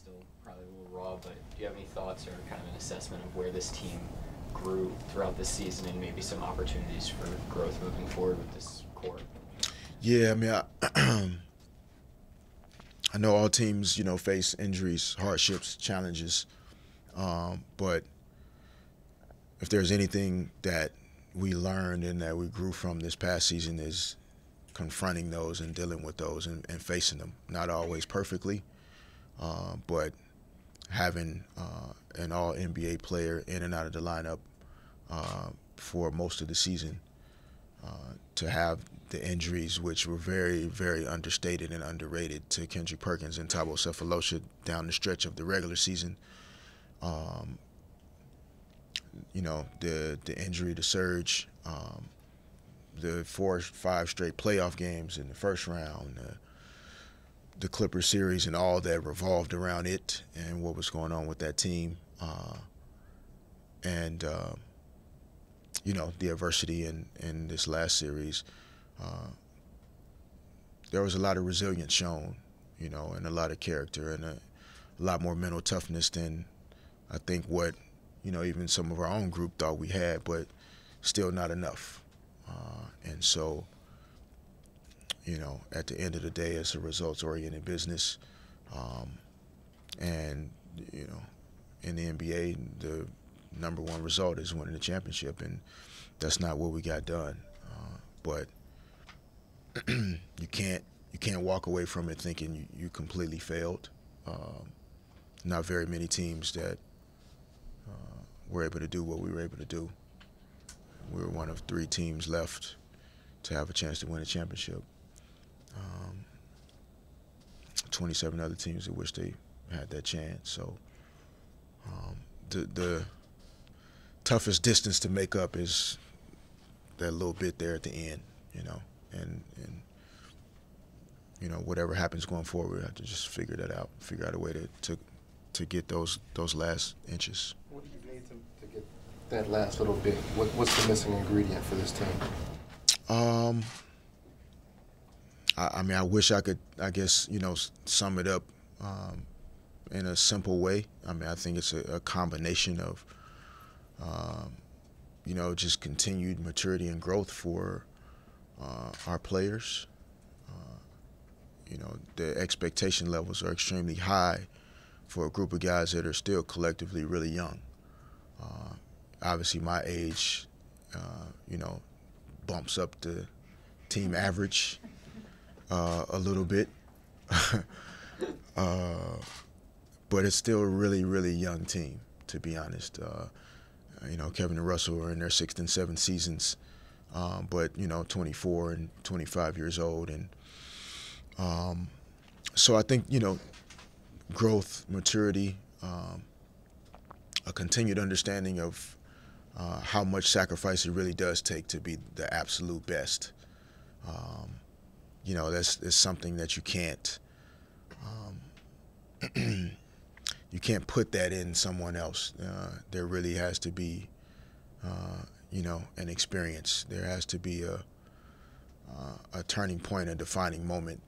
still probably a little raw, but do you have any thoughts or kind of an assessment of where this team grew throughout this season and maybe some opportunities for growth moving forward with this core? Yeah, I mean, I know all teams, face injuries, hardships, challenges. But if there's anything that we learned and that we grew from this past season is confronting those and dealing with those and facing them. Not always perfectly, but having an all NBA player in and out of the lineup for most of the season, to have the injuries, which were very, very understated and underrated, to Kendrick Perkins and Thabo Sefolosha down the stretch of the regular season. Um, the injury to Serge, the 4 or 5 straight playoff games in the first round, the Clippers series and all that revolved around it and what was going on with that team, and the adversity in this last series. There was a lot of resilience shown, and a lot of character and a lot more mental toughness than I think what even some of our own group thought we had, but still not enough. And so, at the end of the day, it's a results-oriented business. And, in the NBA, the number one result is winning the championship, and that's not what we got done. But you can't walk away from it thinking you completely failed. Not very many teams that were able to do what we were able to do. We were one of 3 teams left to have a chance to win a championship. 27 other teams that wish they had that chance. So the toughest distance to make up is that little bit there at the end, and whatever happens going forward, we have to just figure that out, figure out a way to get those last inches. What do you need to get that last little bit? What's the missing ingredient for this team? I mean, I wish I could, sum it up in a simple way. I mean, I think it's a combination of, just continued maturity and growth for our players. The expectation levels are extremely high for a group of guys that are still collectively really young. Obviously, my age, bumps up the team average a little bit. But it's still a really, really young team, to be honest. Kevin and Russell are in their 6th and 7th seasons, but 24 and 25 years old, and so I think growth, maturity, a continued understanding of how much sacrifice it really does take to be the absolute best. That's something that you can't put that in someone else. There really has to be an experience. There has to be a turning point, a defining moment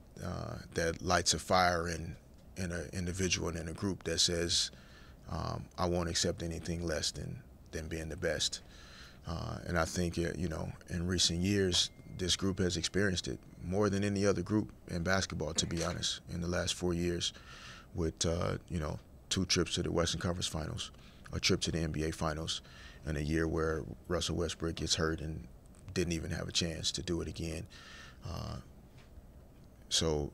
that lights a fire in an individual and in a group that says, I won't accept anything less than being the best. And I think, in recent years, this group has experienced it more than any other group in basketball, to be honest, in the last 4 years with, 2 trips to the Western Conference Finals, a trip to the NBA Finals, and a year where Russell Westbrook gets hurt and didn't even have a chance to do it again. So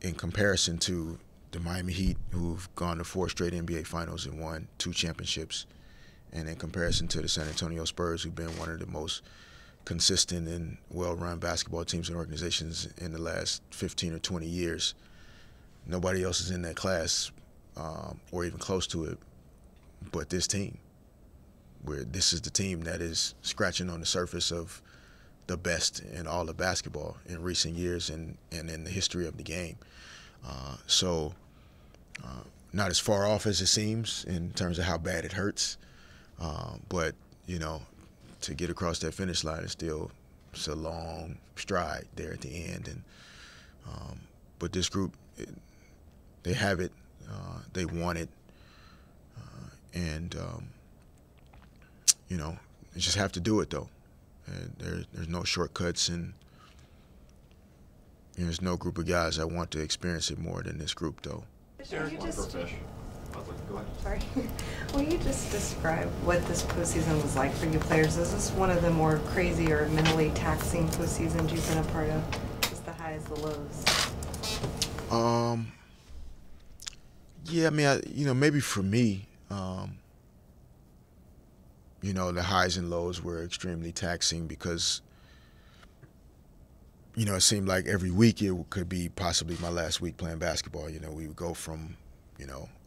in comparison to the Miami Heat, who've gone to 4 straight NBA Finals and won 2 championships, and in comparison to the San Antonio Spurs, who've been one of the most consistent and well-run basketball teams and organizations in the last 15 or 20 years, nobody else is in that class or even close to it but this team, where this is the team that is scratching on the surface of the best in all of basketball in recent years and in the history of the game. So not as far off as it seems in terms of how bad it hurts, but to get across that finish line it's a long stride there at the end. And but this group, they have it. they wanted, and you know, you just have to do it though. And there's no shortcuts, and there's no group of guys that want to experience it more than this group though. Derek, one for Fish. Go ahead. Sorry. Will you just describe what this postseason was like for you players? Is this one of the more crazy or mentally taxing postseasons you've been a part of? Just the highs, the lows? Yeah, I mean, maybe for me, the highs and lows were extremely taxing because, it seemed like every week it could be possibly my last week playing basketball. We would go from,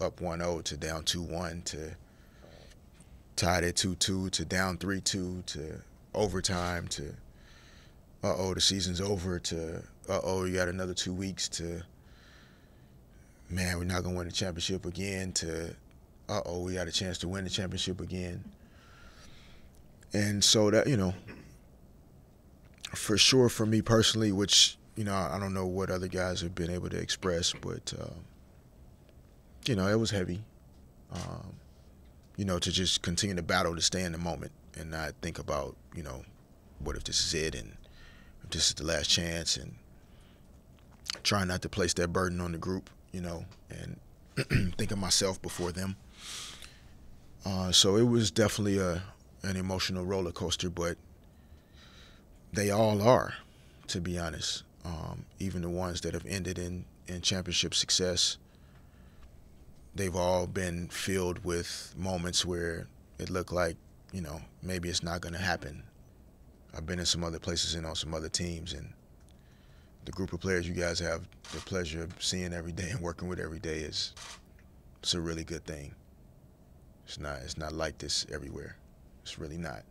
up 1-0 to down 2-1 to tied at 2-2 to down 3-2 to overtime to, the season's over to, you got another 2 weeks to, man, we're not going to win the championship again to, we got a chance to win the championship again. And so that, for sure for me personally, which, I don't know what other guys have been able to express, but, it was heavy, to just continue to battle to stay in the moment and not think about, what if this is it and if this is the last chance, and trying not to place that burden on the group, and think of myself before them. So it was definitely an emotional roller coaster, but they all are, to be honest. Even the ones that have ended in championship success, they've all been filled with moments where it looked like, maybe it's not going to happen. I've been in some other places and on some other teams, and the group of players you guys have the pleasure of seeing every day and working with every day it's a really good thing. It's not like this everywhere. It's really not.